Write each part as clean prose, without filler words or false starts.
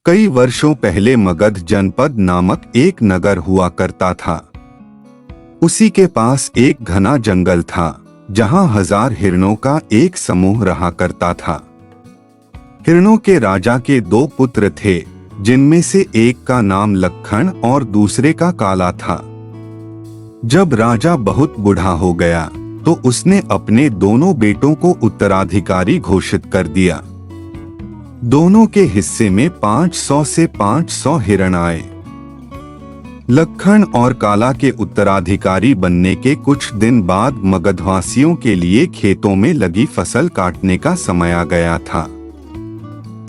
कई वर्षों पहले मगध जनपद नामक एक नगर हुआ करता था। उसी के पास एक घना जंगल था, जहां 1000 हिरणों का एक समूह रहा करता था। हिरणों के राजा के 2 पुत्र थे, जिनमें से एक का नाम लक्खण और दूसरे का काला था। जब राजा बहुत बूढ़ा हो गया, तो उसने अपने दोनों बेटों को उत्तराधिकारी घोषित कर दिया। दोनों के हिस्से में 500 से 500 हिरण आए। लक्खण और काला के उत्तराधिकारी बनने के कुछ दिन बाद मगधवासियों के लिए खेतों में लगी फसल काटने का समय आ गया था।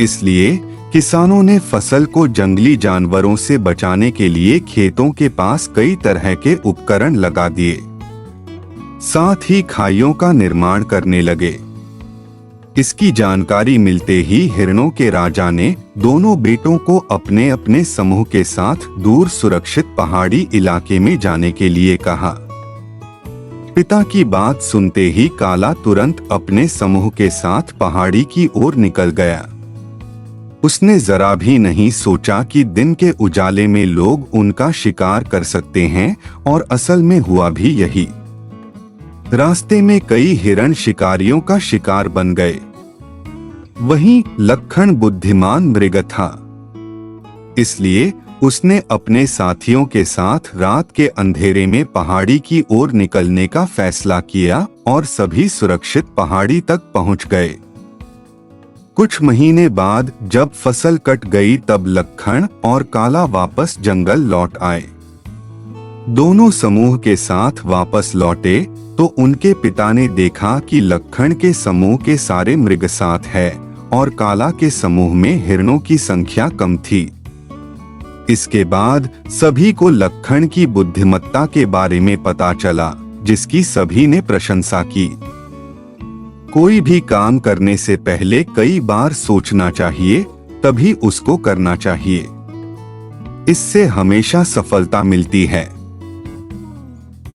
इसलिए किसानों ने फसल को जंगली जानवरों से बचाने के लिए खेतों के पास कई तरह के उपकरण लगा दिए। साथ ही खाइयों का निर्माण करने लगे। इसकी जानकारी मिलते ही हिरणों के राजा ने दोनों बेटों को अपने अपने समूह के साथ दूर सुरक्षित पहाड़ी इलाके में जाने के लिए कहा। पिता की बात सुनते ही काला तुरंत अपने समूह के साथ पहाड़ी की ओर निकल गया। उसने जरा भी नहीं सोचा कि दिन के उजाले में लोग उनका शिकार कर सकते हैं, और असल में हुआ भी यही। रास्ते में कई हिरण शिकारियों का शिकार बन गए। वहीं लक्खण बुद्धिमान मृग था, इसलिए उसने अपने साथियों के साथ रात के अंधेरे में पहाड़ी की ओर निकलने का फैसला किया और सभी सुरक्षित पहाड़ी तक पहुंच गए। कुछ महीने बाद जब फसल कट गई, तब लक्खण और काला वापस जंगल लौट आए। दोनों समूह के साथ वापस लौटे तो उनके पिता ने देखा कि लक्खण के समूह के सारे मृग साथ है और काला के समूह में हिरणों की संख्या कम थी। इसके बाद सभी को लक्खण की बुद्धिमत्ता के बारे में पता चला, जिसकी सभी ने प्रशंसा की। कोई भी काम करने से पहले कई बार सोचना चाहिए, तभी उसको करना चाहिए। इससे हमेशा सफलता मिलती है।